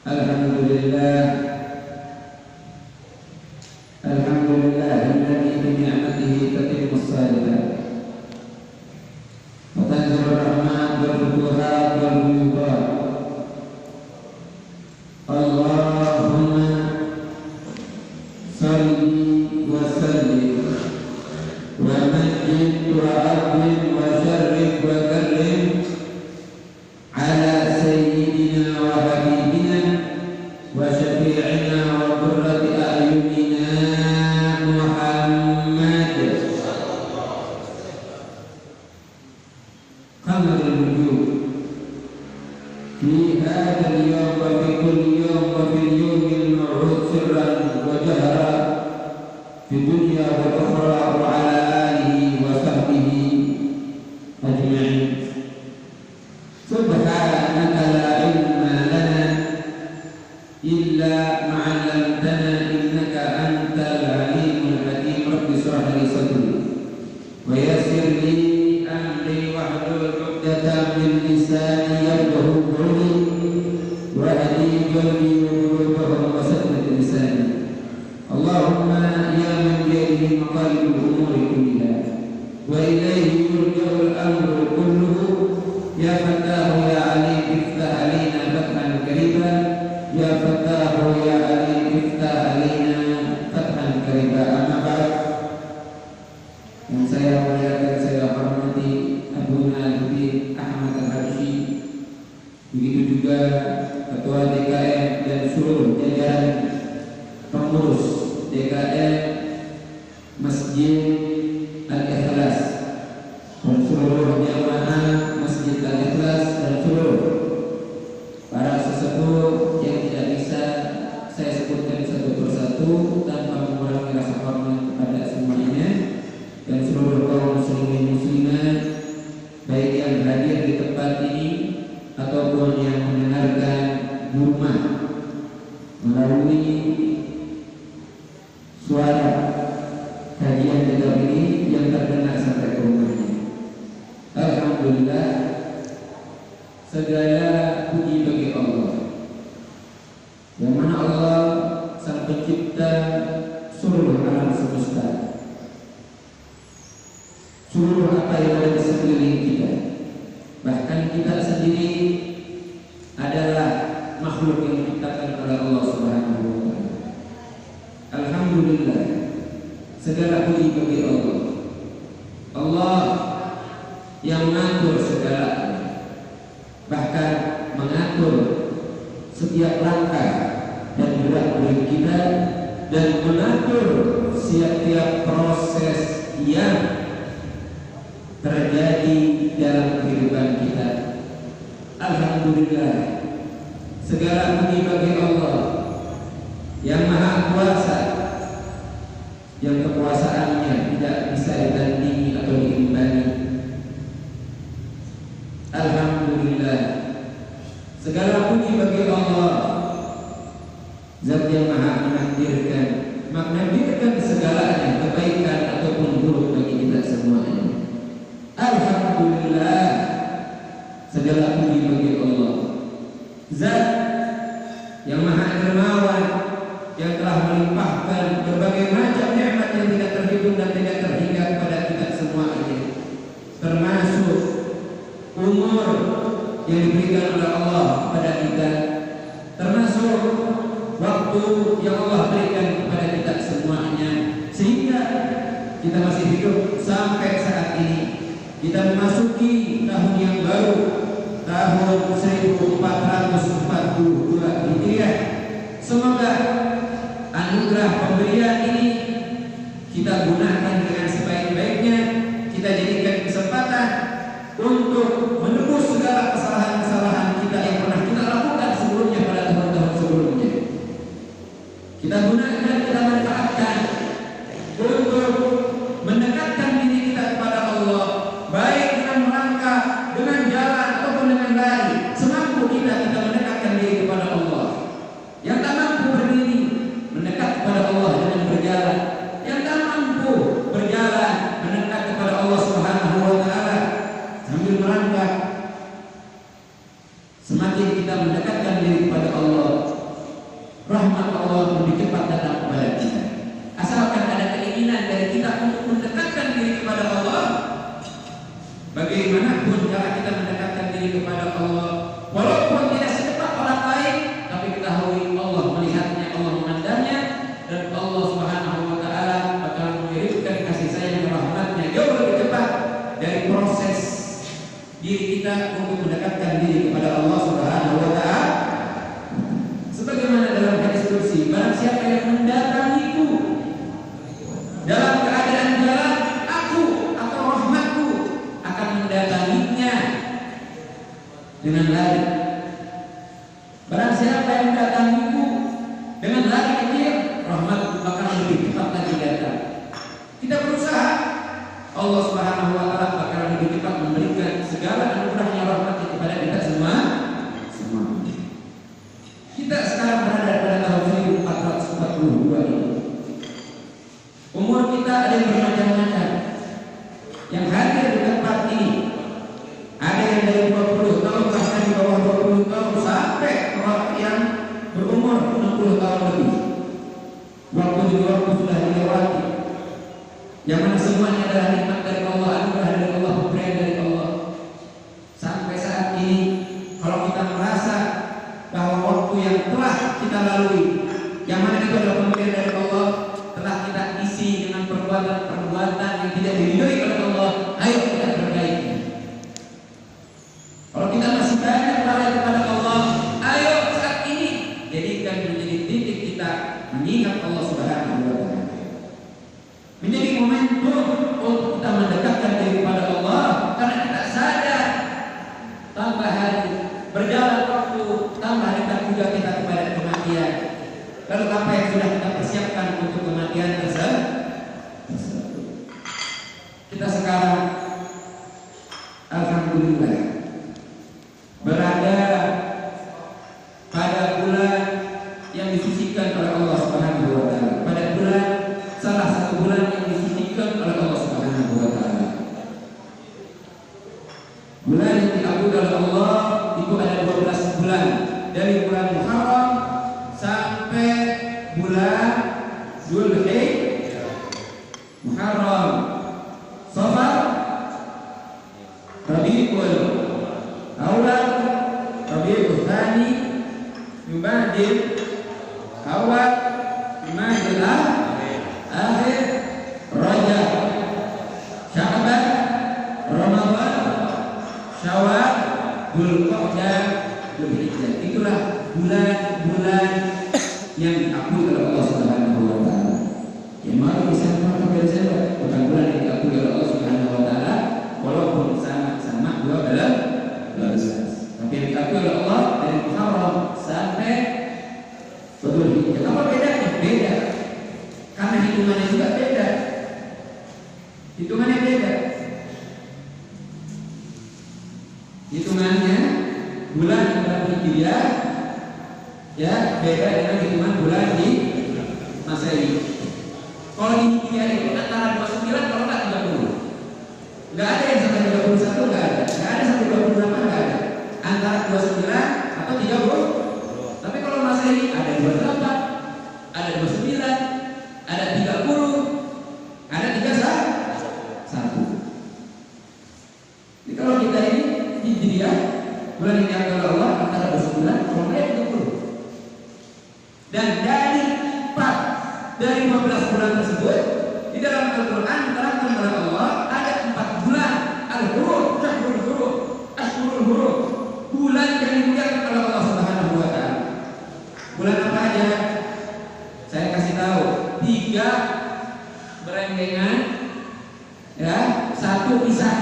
Alhamdulillah, alladzi bi ni'matihi tatimmus shalihat wa tanzilur rahmat wal futuhat wal buyudat. Allahumma salli wa sallim wa majjid wa azim wa syarrif wa karrim ala sayyidina wa habibina wa syafi'ina wa qurrati a'yunina Muhammad qamarul wujud fi hadzal yawm wa fi kulli yawm wa fil yawmil maw'ud sirran wa jahra fi dunya wa ukhra wa ala alihi wa sahbihi ajma'in. Subhanaka la ilma lana illa ma 'allamtana innaka antal alimul hakim. Rabbi shrah li sadri wa yassir li amri wahlul 'uqdatam min lisani yafqahu qawli wa hdi qalbi wa saddid lisani. Allahumma ya man biyadihi maqalidul umuri kulliha wa ilayhi yurja'ul amru kulluhu. Ya Fattahu ya Alim iftah alaina fathan kariban. Ya Fattahu ya Alim iftah alaina fathan kariban. Amma ba'd. Yang saya muliakan, saya hormati Abuna Al-Habib Ahmad Al-Habsyi, begitu juga Ketua DKM dan seluruh jajaran pengurus DKM Masjid Al-Ikhlas dan seluruh jamaah Masjid Al-Ikhlas dan seluruh para sesepuh yang tidak bisa saya sebutkan satu persatu tanpa mengurangi rasa hormat kepada semuanya, dan seluruh kaum muslimin muslimat baik yang hadir di tempat ini ataupun yang mendengarkan di rumah melalui suara kajian kitab ini yang terdengar sampai ke rumahnya. Alhamdulillah, segala puji bagi Allah, yang mana Allah sang pencipta seluruh alam semesta, seluruh apa yang ada di sekeliling kita. Bahkan kita sendiri adalah makhluk yang diciptakan oleh Allah Subhanahu wa taala. Alhamdulillah, segala puji bagi Allah. Allah yang mengatur segalanya, bahkan mengatur setiap langkah dan gerak-gerik kita, dan mengatur setiap proses yang terjadi dalam kehidupan kita. Alhamdulillah, segala puji bagi Allah yang Maha Kuasa, yang kekuasaannya tidak bisa ditandingi atau diimbangi. Alhamdulillah, segala puji bagi Allah, Zat yang Maha menakdirkan segalanya, kebaikan ataupun buruk bagi kita semuanya. Alhamdulillah, segala puji bagi Allah, Zat yang Maha Dermawan, yang telah melimpahkan berbagai macam nikmat yang tidak terhitung dan tidak terhingga kepada kita semuanya, termasuk umur yang diberikan oleh Allah kepada kita, termasuk waktu yang Allah berikan kepada kita semuanya, sehingga kita masih hidup sampai saat ini. Kita memasuki tahun yang baru, tahun 1442 Hijriah. Semoga anugerah pemberian ini kita gunakan dengan sebaik-baiknya. Kita jadikan kesempatan untuk menebus segala kesalahan-kesalahan kita yang pernah kita lakukan sebelumnya pada tahun-tahun sebelumnya. Kita gunakan, kita manfaatkan untuk mendekatkan diri kita kepada Allah, baik dengan melangkah, dengan jalan ataupun dengan lari. Semampu kita mendekatkan diri kepada Allah. Yang tak mampu berdiri, Barang siapa yang mendatangiku dengan lari kecil, rahmat akan lebih cepat lagi datang. Kita berusaha, Allah Subhanahu wa taala akan lebih cepat memberikan segala anugerahnya rahmat kepada kita semua. Kita sekarang berada pada tahun 1442 ini. Umur kita ada yang bermacam-macam. Yang hadir di tempat ini ada yang dari 20 tahun bahkan di bawah 20 tahun sampai orang yang berumur 60 tahun lebih. Waktu sudah dilewati. Yang mana semuanya adalah nikmat dari Allah, anugerah dari Allah, pemberian dari Allah. Sampai saat ini, kalau kita merasa bahwa waktu yang telah kita lalui, yang mana itu adalah pemberian dari Allah, telah kita isi dengan perbuatan-perbuatan yang tidak diridhoi oleh Allah, ayo kita perbaiki. Kalau kita masih banyak lalai kepada Allah, ayo saat ini jadikan menjadi titik kita mengingat Allah Subhanahu wa taala. Menjadi momentum untuk kita mendekatkan diri kepada Allah, karena kita sadar tambah hari berjalan waktu, tambah dekat juga kita kepada kematian. Lalu apa yang sudah kita persiapkan untuk kematian tersebut? Kita sekarang alhamdulillah berada pada bulan yang disucikan oleh Allah Subhanahu wa taala. Pada bulan, salah satu bulan yang disucikan oleh Allah Subhanahu wa taala. Bulan yang diakui oleh Allah itu ada 12 bulan, dari bulan Muharram sampai bulan Dzulhijjah. Muharram, Safar, Rabiul Awal, Rabiul Tsani, Jumadil Awal, Jumadil Akhir, Rajab, Sya'ban, Ramadan, Syawal, Dzulqa'dah, Dzulhijjah. Itulah bulan-bulan yang diakui oleh Allah Subhanahu wa taala. Yang mana bisa mengatakan saya bukan bulan yang diakui oleh Allah Subhanahu wa taala, walaupun sama-sama 12. Tapi yang diakui oleh Allah dari Muharram sampai Dzulhijjah. Apa bedanya? Beda. Karena hitungannya juga beda. Hitungannya beda. Hitungannya bulan Hijriah ya beda dengan hitungan bulan di Masehi. Kalau di Hijriah itu antara 29 kalau enggak 30. Enggak ada yang sampai 31, enggak ada. Enggak ada sampai 28, enggak ada. Antara 29 atau 30. Tapi kalau Masehi ada 28, ada 29, ada 30, ada 31. Jadi kalau kita ini Hijriah bulan yang diangkat oleh Allah antara 29 kalau enggak 30. Dan dari 15 bulan tersebut di dalam Al-Quran diterangkan oleh Allah ada 4 bulan al-huruf, syahrul huruf, ashhurul huruf, bulan yang dimuliakan oleh Allah Subhanahu wa taala. Bulan apa aja? Saya kasih tahu 3 berenggengan, ya, 1 pisah.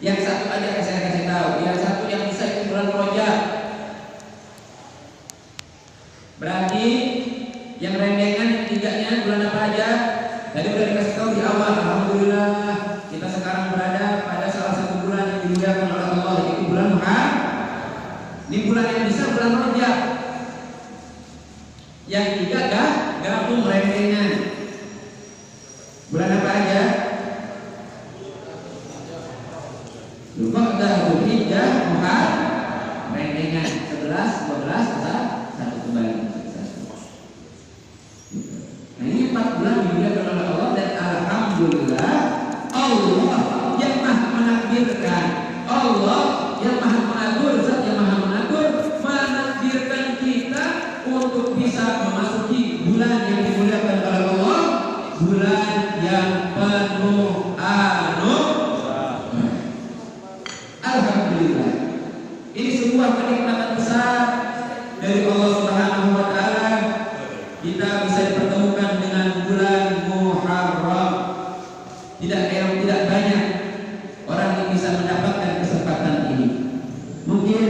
Yang satu aja saya kasih tahu, yang satu yang bisa itu bulan Rajab. Berarti yang rendengan yang 3-nya bulan apa aja? Tadi sudah dikasih tahu di awal. Alhamdulillah kita sekarang berada pada salah satu bulan yang dimuliakan oleh Allah, yaitu bulan Muharram. Ini bulan yang bisa bulan Rajab. Yang 3 gabung rendengan. Bulan apa aja? Dzulqa'dah, Dzulhijjah, Muharram, rendengan 11, 12, 1 kembali. Nah ini 4 bulan dimuliakan oleh Allah dan alhamdulillah Allah yang maha menakdirkan, Allah yang maha mengatur, zat yang maha mengatur menakdirkan kita untuk bisa memasuki bulan yang dimuliakan oleh Allah, bulan yang penuh anugerah. Alhamdulillah. Ini sebuah kenikmatan besar dari Allah Subhanahu wa taala. Kita bisa dipertemukan dengan bulan Muharram. Tidak banyak orang yang bisa mendapatkan kesempatan ini. Mungkin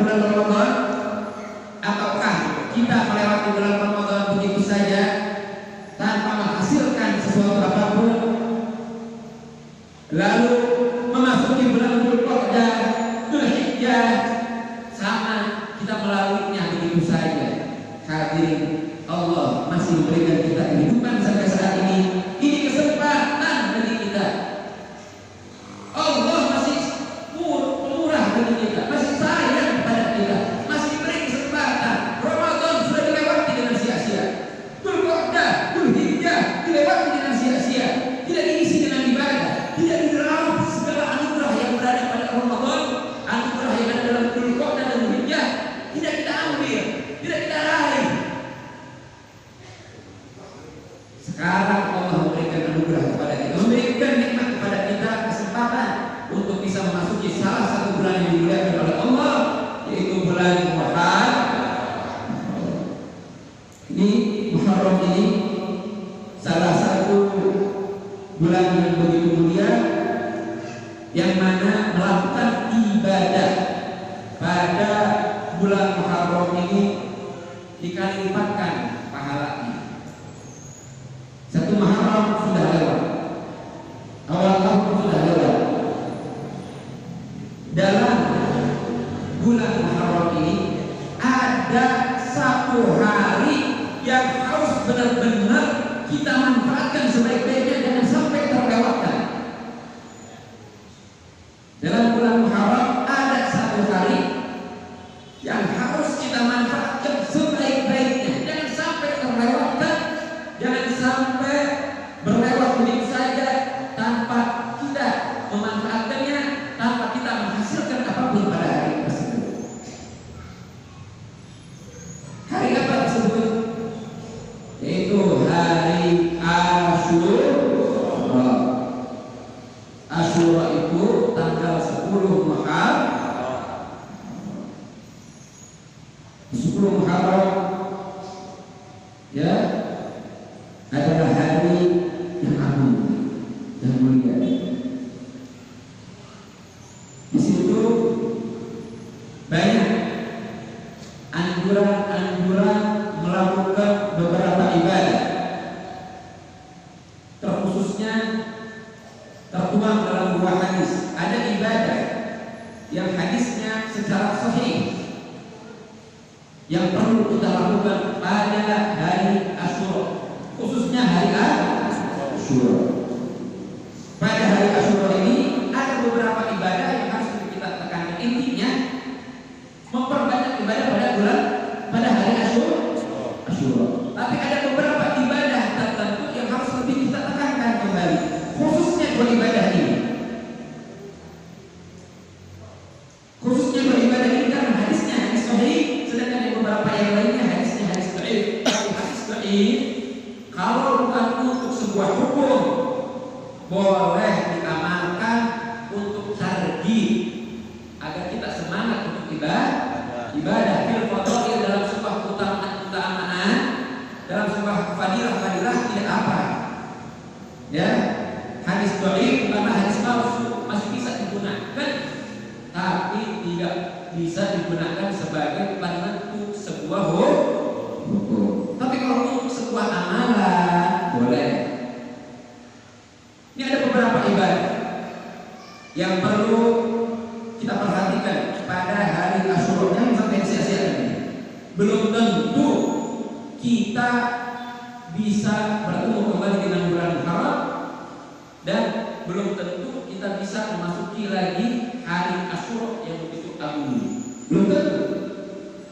bulan Ramadan? Ataukah kita melewati bulan Ramadan begitu saja tanpa menghasilkan sesuatu apapun, lalu memasuki bulan Dzulqa'dah, Dzulhijjah, sama kita melaluinya begitu saja? Hadirin, Allah masih memberikan kita kehidupan sampai saat ini. Ini kesempatan bagi kita. Allah masih murah bagi kita, masih sayang kepada kita, masih beri kesempatan. Ramadan sudah dilewati dengan sia-sia, Dzulqa'dah, Dzulhijjah dilewati dengan sia-sia, tidak diisi dengan ibadah, tidak diraup segala anugerah yang berada pada Ramadan, anugerah yang ada dalam Dzulqa'dah dan Dzulhijjah tidak kita ambil, tidak kita raih. Sekarang Allah memberikan anugerah kepada kita, memberikan nikmat kepada kita, kesempatan untuk bisa memasuki salah satu bulan yang dimuliakan oleh Allah, yaitu bulan Muharram. Ini Muharram ini salah satu bulan yang begitu mulia, yang mana melakukan ibadah pada bulan Muharram ini dikali lipatkan pahalanya. Satu Muharram sudah lewat, awal tahun sudah lewat. Dalam bulan Muharram ini ada satu hari yang harus benar-benar kita manfaatkan sebaik-baiknya, jangan sampai terlewatkan. Dalam bulan Muharram ada satu hari yang harus kita manfaatkan sebaik-baiknya, jangan sampai terlewatkan, jangan sampai berlewat begitu saja tanpa kita memanfaatkannya, tanpa kita menghasilkan apapun pada hari tersebut. Hari apa tersebut? Yaitu hari Asyura. Asyura itu tanggal 10 Muharram. 10 Muharram ya adalah hari yang agung dan mulia. Di situ banyak anjuran-anjuran melakukan beberapa ibadah, terkhususnya tertuang dalam dua hadis. Ada ibadah yang hadisnya secara sahih yang perlu kita lakukan pada hari Asyura, khususnya hari Asyura. Pada hari Asyura ini ada beberapa ibadah yang harus kita tekankan. Intinya memperbanyak ibadah pada hari Asyura. Tapi ada beberapa ibadah tertentu yang harus lebih kita tekankan kembali, khususnya dua ibadah ini. Khususnya dua ibadah ini karena hadisnya hadis sahih, sedangkan yang beberapa yang lainnya hadisnya hadis dhaif. Hadis dhaif kalau bukan untuk sebuah hukum, boleh diamalkan untuk targhib, agar kita semangat untuk ibadah fil fadhail, dalam sebuah keutamaan, dalam sebuah fadilah tidak apa. Ya, hadis dhaif karena hadis palsu masih bisa digunakan, tapi tidak bisa digunakan sebagai penentu sebuah hukum. Tapi kalau untuk sebuah amalan boleh. Ini ada beberapa ibadah yang perlu kita perhatikan pada hari Asyura, yang sampai sia-sia ini. Belum tentu kita bisa bertemu kembali dengan bulan Muharram, dan belum tentu kita bisa memasuki lagi hari Asyura yang begitu agung. Belum tentu.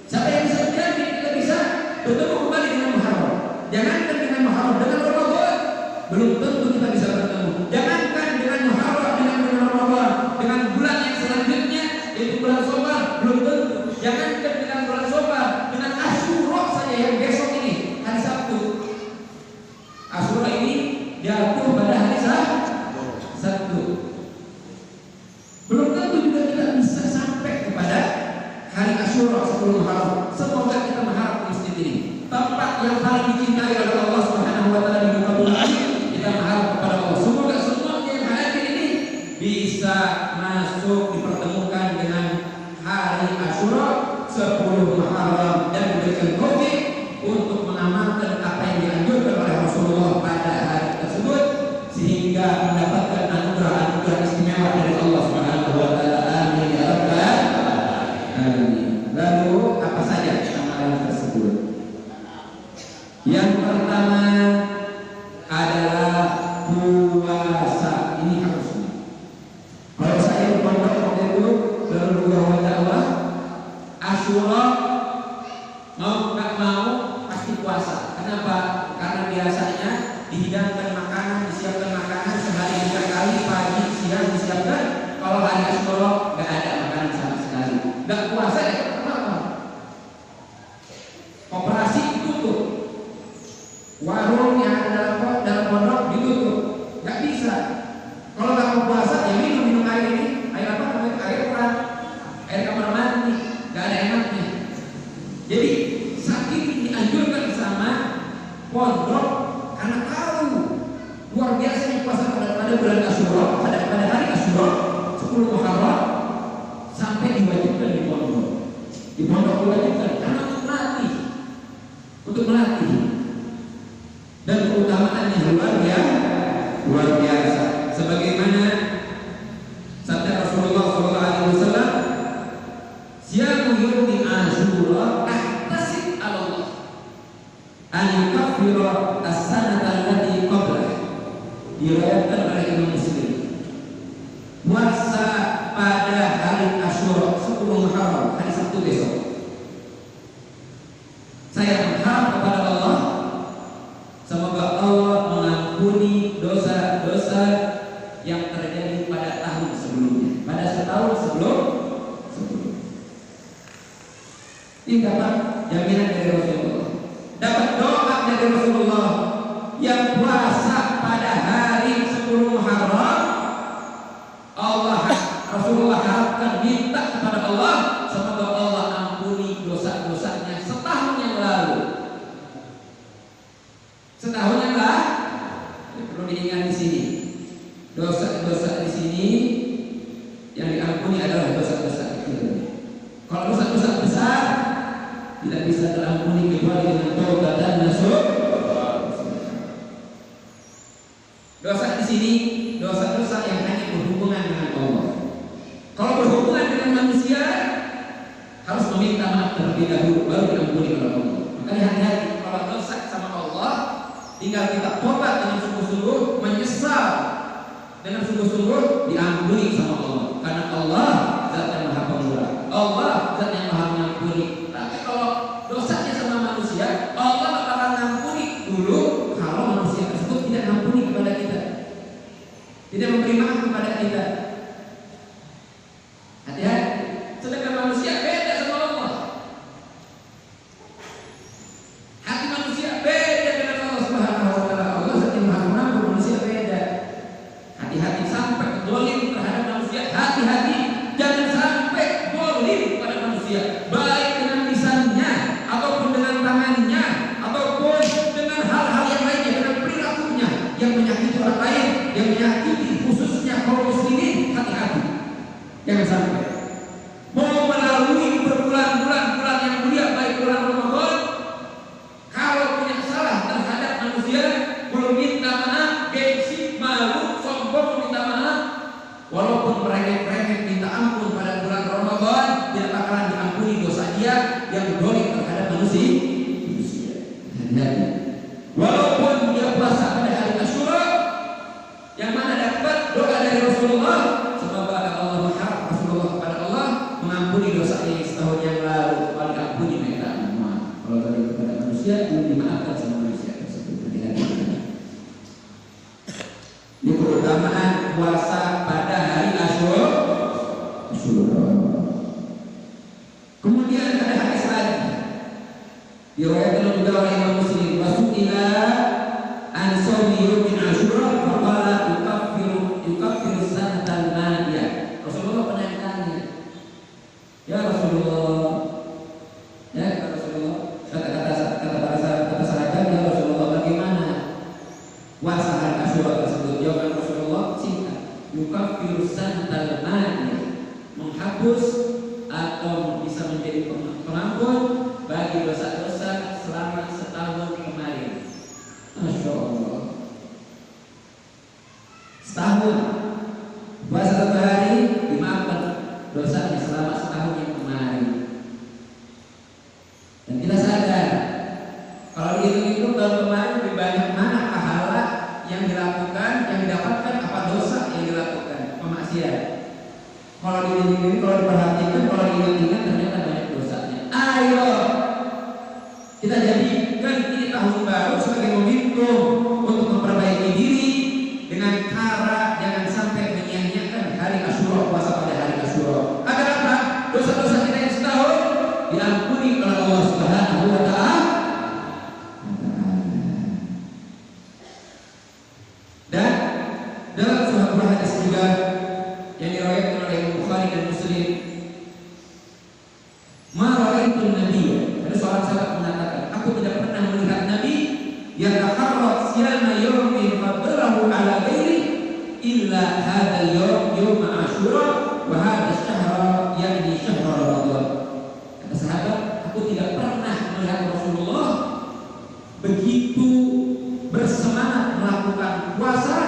Siapa yang bisa menjamin kita bisa bertemu kembali dengan Muharram? Jangankan dengan Muharram, dengan Ramadan belum tentu kita bisa bertemu. Jangankan dengan Muharram, dengan Ramadan, dengan bulan yang selanjutnya yaitu bulan Syawal, belum tentu. Jangankan dengan bulan Syawal, dengan Asyura saja yang besok ini, hari Sabtu. Asyura ini jatuh pada hari Sabtu. Belum tentu juga kita bisa sampai kepada hari Asyura 10 Muharram. Semoga kita mengharap di masjid ini, tempat yang paling dicintai oleh Allah Subhanahu wa taala di muka bumi, kita mengharap pertama adalah puasa. Ini harusnya. Kalau saya di pondok waktu itu baru dakwah Asyura, mau nggak mau pasti puasa. Kenapa? Karena biasanya dihidangkan makanan, disiapkan makanan sehari 3 kali, pagi, siang disiapkan. Kalau hari Asyura nggak ada makanan sama sekali. Nggak puasa ya kenapa? Koperasi ditutup, warung yang ada dalam pondok ditutup, nggak bisa. Kalau nggak mau puasa ya minum air ini, air apa namanya? Air perang, air kamar mandi, nggak ada enaknya. Jadi saking dianjurkan sama pondok karena tahu luar biasanya puasa pada bulan Asyura, pada hari Asyura 10 Muharram sampai diwajibkan di pondok. Di pondok diwajibkan karena untuk melatih dan keutamaannya luar biasa. Sebagaimana sabda Rasulullah SAW, "Siyamu yawmi Asyura ahtasib 'ala Allah an yukaffira as-sanata allati qablah." Diriwayatkan oleh Imam Muslim. Puasa pada hari Asyura 10 Muharram, hari Sabtu besok. Saya berharap kepada Allah, semoga Allah mengampuni dosa-dosa yang terjadi pada tahun sebelumnya, pada setahun sebelum. Ini dapat jaminan dari Rasulullah, dapat doa dari Rasulullah yang puasa pada hari 10 Muharram. Rasulullah harapkan, minta kepada Allah, semoga Allah ampuni dosa-dosanya setahun yang lalu. Setahun yang lalu, perlu diingat di sini. Dosa-dosa di sini yang diampuni adalah dosa-dosa kecil. Kalau dosa-dosa besar tidak bisa terampuni kecuali dengan taubat dan nasuh. Dosa di sini dosa-dosa yang hanya berhubungan dengan Allah. Kalau berhubungan dengan manusia harus meminta maaf terlebih dahulu baru diampuni oleh Allah. Makanya hati-hati kalau dosa sama Allah, tinggal kita tobat dengan sungguh-sungguh, menyesal dengan sungguh-sungguh, diampuni sama Allah. Karena Allah zat yang maha pemurah, Allah zat yang maha mengampuni. Tapi kalau dosanya sama manusia, Allah akan mengampuni dulu kalau manusia tersebut tidak mengampuni kepada kita, tidak memberi maaf kepada kita. Hati-hati, sedangkan manusia beda sama Allah. Hati manusia beda dengan Allah Subhanahu wa taala. Allah zat yang maha mengampuni, manusia beda. Hati-hati sampai zalim terhadap manusia. Hati-hati jangan sampai zalim pada manusia, baik dengan lisannya ataupun dengan tangannya ataupun dengan hal-hal yang lainnya, dengan perilakunya yang menyakiti orang lain, yang menyakiti khususnya kaum muslimin. Hati-hati, jangan sampai. Mau melalui berbulan-bulan bulan yang mulia, baik bulan Ramadan, kalau punya salah terhadap manusia, belum minta maaf, gengsi, malu, sombong, minta maaf, walaupun merengek-rengek minta ampun pada bulan Ramadan, tidak bakalan diampuni dosa dia yang zalim terhadap manusia. Hati-hati. Walaupun dia puasa pada hari Asyura, yang mana dapat doa dari Rasulullah, semoga Allah berharap Rasulullah kepada Allah mengampuni dosa yang setahun yang lalu. Kalau diampuni mereka maaf, kalau dari kepada manusia dimaafkan sama manusia tersebut. Ini keutamaan puasa pada hari Asyura. Kemudian ada hadis lagi diriwayatkan juga oleh Imam Muslim, "Wasu'ila an shaumi yaumin Asyura faqala yukaffiru sanatal madiyah." Rasulullah pernah ditanya, "Ya Rasulullah, ya Rasulullah, kata sahabat, ya Rasulullah, bagaimana puasa hari Asyura tersebut?" Jawaban Rasulullah singkat, "Yukaffiru sanatal madiyah," menghapus atau bisa menjadi pengampun bagi dosa-dosa selama setahun kemarin. Masya Allah, setahun puasa satu hari dimaafkan dosanya selama setahun yang kemarin. Dan kita sadar kalau dihitung-hitung tahun kemarin ini kalau diperhatikan, kalau diingat-ingat ternyata banyak dosanya. Ayo kita jadikan ini tahun baru sebagai momentum untuk memperbaiki diri dengan cara jangan sampai menyia-nyiakan hari Asyura, puasa pada hari Asyura. Agar apa? Dosa-dosa kita yang setahun diampuni oleh Allah Subhanahu wa Ta'ala. Dan dalam sebuah hadis juga yang diriwayatkan oleh Imam Bukhari dan Muslim, ma ra'aitu nabiyya, ada seorang sahabat mengatakan, aku tidak pernah melihat Nabi yang taharrat siyama yawmin fadlahu ala ghairi illa hadzal yawm yawm Asyura wa hadzal syahra yakni syahr Ramadan. Kata sahabat, aku tidak pernah melihat Rasulullah begitu bersemangat melakukan puasa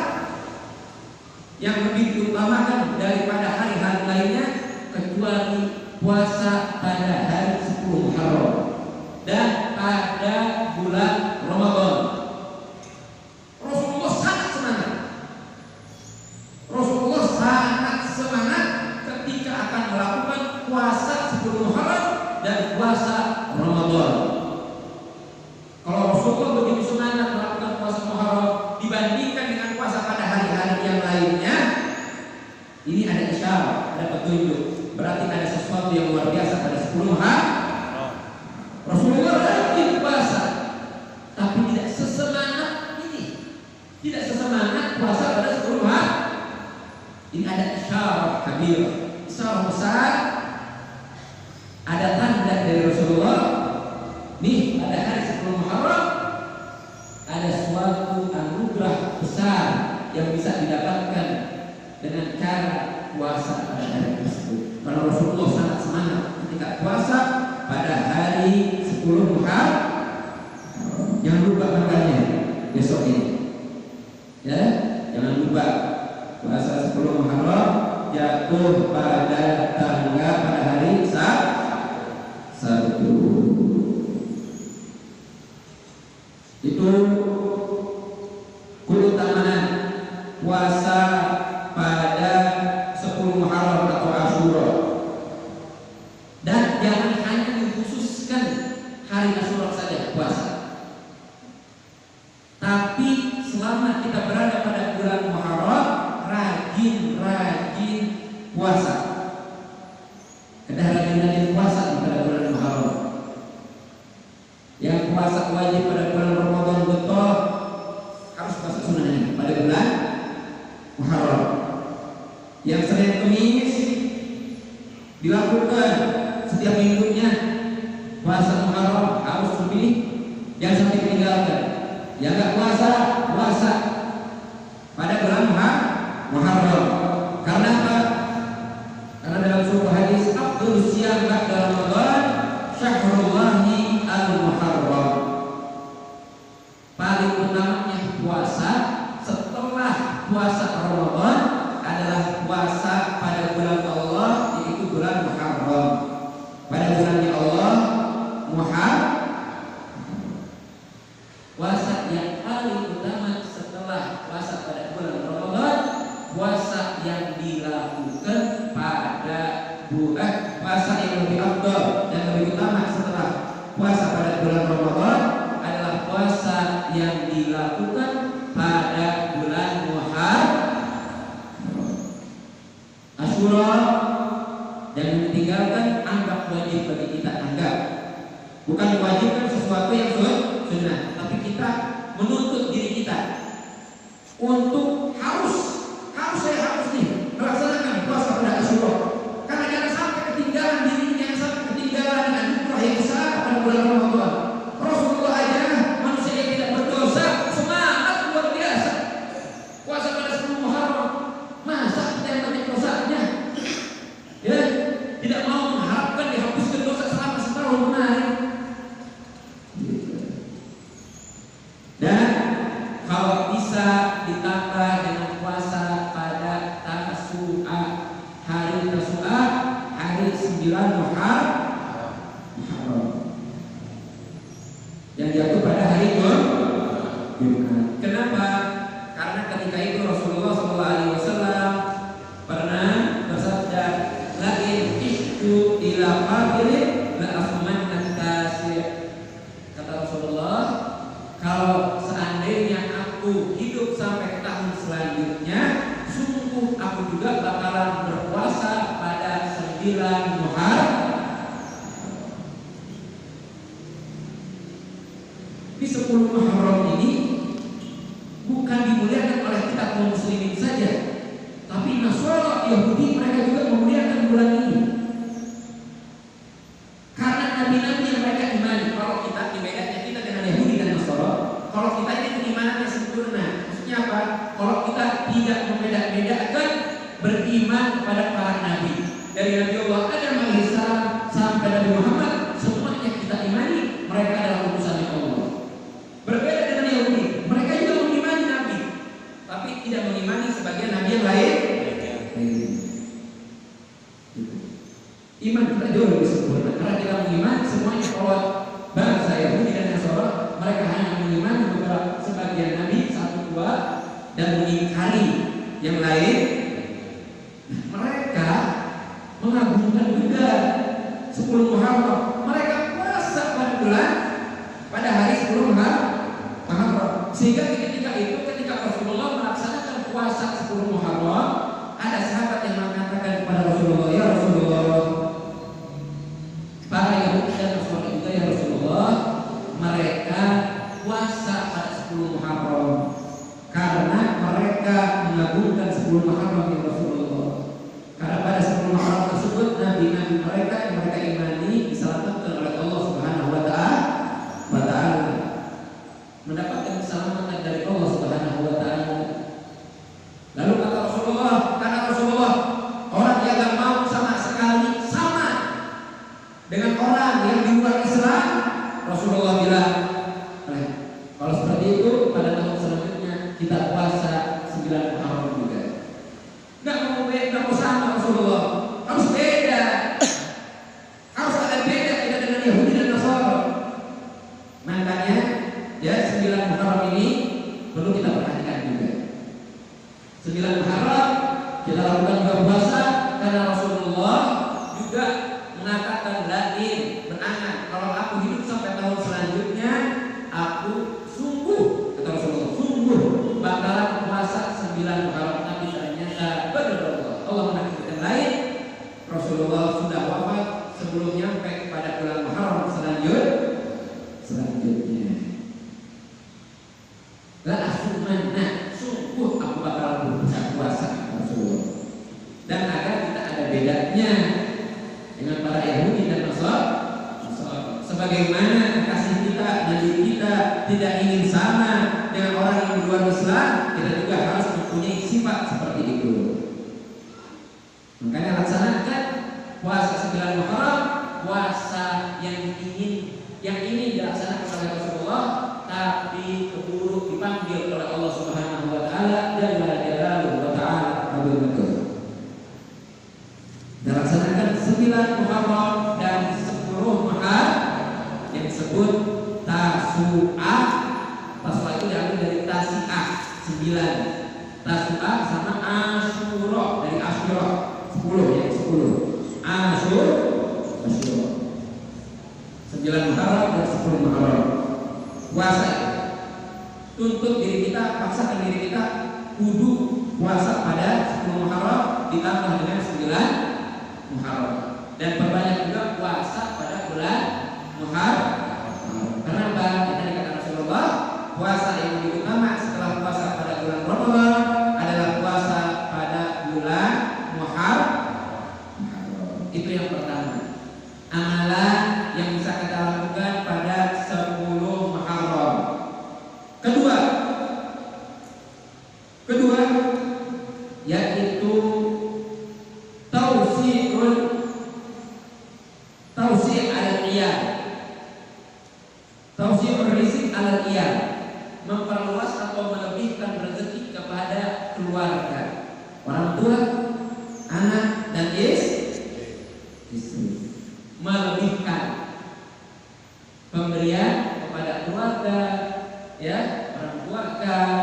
yang lebih diutamakan daripada hari-hari lainnya kecuali puasa pada hari 10 Muharram dan pada bulan Ramadan. Rasulullah sangat semangat. Rasulullah sangat semangat ketika akan melakukan puasa 10 Muharram dan puasa Ramadan. Kalau Rasulullah begitu semangat melakukan puasa Muharram dibandingkan dengan puasa pada hari-hari yang lainnya, ini ada isyarat, ada petunjuk. Berarti ada sesuatu yang luar biasa pada 10 Muharram. Rasulullah rajin puasa, tapi tidak sesemangat ini, tidak sesemangat puasa pada 10 Muharram. Ini ada isyarat kabir, isyarat besar. Ada tanda dari Rasulullah. Nih pada hari 10 Muharram ada suatu anugerah besar yang bisa didapatkan dengan cara puasa pada hari tersebut. Karena Rasulullah sangat semangat ketika puasa pada hari 10 Muharram. Jangan lupa makanya besok ini, ya, jangan lupa puasa 10 Muharram jatuh pada tanggal pada hari Sabtu. Itu keutamaan puasa pada 10 Muharram atau Asyura. Dan jangan hanya dikhususkan hari Asyura saja puasa, tapi selama kita berada pada bulan Muharram rajin puasa. Ada rajin puasa pada bulan Muharram. Yang puasa wajib pada bulan Ramadan betul harus puasa sunnahnya pada bulan Muharram. Yang Senin Kamis dilakukan setiap minggunya puasa Muharram harus lebih, jangan sampai ditinggalkan. Yang nggak puasa pada bulan Muharram. Karena apa? Karena dalam sebuah hadis, afdhalus siyam ba'da Ramadan syahrullahi al-Muharram. Paling utamanya puasa setelah puasa Ramadan adalah puasa pada bulan Allah, yaitu bulan Muharram. Pada bulannya Allah Muharram. Puasa yang paling utama setelah puasa pada bulan Ramadan, puasa yang dilakukan pada puasa yang lebih afdal dan lebih utama setelah puasa pada bulan Ramadan adalah puasa yang dilakukan pada bulan Muharram. Asyura dan ditinggalkan anggap wajib bagi kita, anggap. Bukan diwajibkan sesuatu yang sunnah, tapi kita menuntut diri kita untuk harus nih melaksanakan puasa pada Asyura. Karena jangan sampai ketinggalan diri, jangan sampai ketinggalan dengan anugerah yang besar pada bulan Ramadan. Rasulullah aja manusia yang tidak berdosa semangat luar biasa puasa pada 10 Muharram. Masa kita yang banyak dosanya, ya, tidak mau mengharapkan dihapuskan dosa selama setahun kemarin. Dan kalau bisa ditambah dengan puasa pada hari Tasu'a, hari 9 Muharram yang jatuh pada hari Jumat. Kenapa? Karena ketika itu Rasulullah SAW pernah bersabda, la Maksudnya apa? Kalau kita tidak membeda-bedakan beriman kepada para nabi, dari Nabi Allah Adam alaihissalam sampai Nabi Muhammad, semuanya kita imani mereka adalah utusan Allah. Berbeda dengan Yahudi, mereka juga mengimani nabi, tapi tidak mengimani sebagian nabi yang lain. Iman kita jauh lebih sempurna karena kita mengimani semuanya. Kalau bangsa Yahudi dan Nasara, mereka hanya mengimani beberapa sebagian nabi satu dua dan mengingkari yang lain. Mereka mengagungkan juga 10 Muharram. Mereka puasa pada bulan pada hari 10 Muharram. Sehingga ketika Rasulullah melaksanakan puasa 10 Muharram, ada sahabat yang mengatakan kepada Rasulullah, "Ya Rasulullah, para Yahudi dan Nasrani juga ya Rasulullah, mereka puasa pada 10 Muharram karena mereka mengagungkan 10 Muharram ya Rasulullah. Karena pada 10 Muharram tersebut nabi-nabi mereka yang mereka imani diselamatkan oleh Allah Subhanahu wa taala, mendapatkan keselamatan dari Allah Subhanahu wa taala." Lalu kata Rasulullah, orang yang tidak mau sama sekali sama dengan orang yang di luar Islam, Rasulullah bilang, kalau seperti itu pada tahun selanjutnya kita puasa 9 Muharram juga. Nggak mau sama Rasulullah, harus beda, harus ada beda kita dengan Yahudi dan Nasara. Makanya ya 9 Muharram ini perlu kita perhatikan juga. 9 Muharram kita lakukan juga puasa karena Rasulullah juga mengatakan lain berangan, kalau aku hidup sampai tahun selanjutnya, aku sungguh, kata Rasulullah, sungguh bakalan puasa 9 Muharram. Tapi ternyata benar Allah menakdirkan lain. Rasulullah sudah wafat sebelum nyampe pada bulan Muharram selanjutnya. La asumanna, sungguh aku bakal berbuka puasa Rasulullah. Dan agar kita ada bedanya dengan para Yahudi dan Nasara, sebagaimana kasih kita dan diri kita tidak ingin sama dengan orang yang di luar Islam, kita juga harus mempunyai sifat seperti itu. Makanya laksanakan puasa 9 Muharram, puasa yang ini dilaksanakan oleh Rasulullah, tapi keburu dipanggil oleh Allah Subhanahu wa taala dan Jalla wa ta'ala. Dilaksanakan 9 Muharram dan 10 Muharram yang disebut Tasu'ah. Tasu'ah itu diambil dari Tasi'ah 9. Tasu'ah sama Asyura dari Asyura 10 ya 10. Asyura 9 Muharram dan 10 Muharram. Puasa tuntut diri kita, paksakan diri kita kudu puasa pada 10 Muharram ditambah dengan 9 Muharram, dan perbanyak juga puasa pada bulan Muharram. Kenapa? Kita dikatakan Rasulullah, puasa yang lebih utama setelah puasa pada bulan Ramadan adalah puasa pada bulan Muharram. Itu yang pertama, amalan yang bisa kita lakukan pada 10 Muharram. Kedua yaitu tausi' al-iyad. Tausi' rizq al-iyad, memperluas atau melebihkan rezeki kepada keluarga, orang tua, anak dan istri. Melebihkan pemberian kepada keluarga, ya, orang tua kan,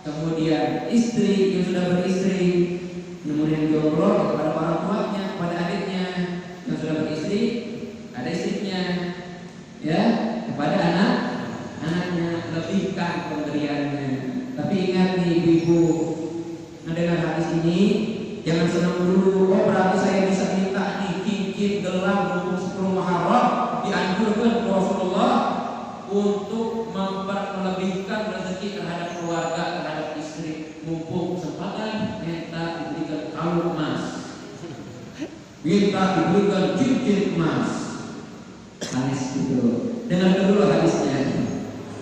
kemudian istri yang sudah beristri, kemudian jomblo kepada orang tuanya, kepada adiknya yang sudah beristri, ada istrinya, ya, kepada anaknya, lebihkan pemberiannya. Tapi ingat nih ibu-ibu, mendengar hadis ini jangan senang dulu. Oh berarti saya bisa minta nih cincin gelang untuk 10 Muharram. Dianjurkan Rasulullah untuk melebihkan rezeki terhadap keluarga, terhadap istri. Mumpung kesempatan, minta diberikan kalung emas, minta diberikan cincin emas. Hadis itu. Dengarkan dulu hadisnya.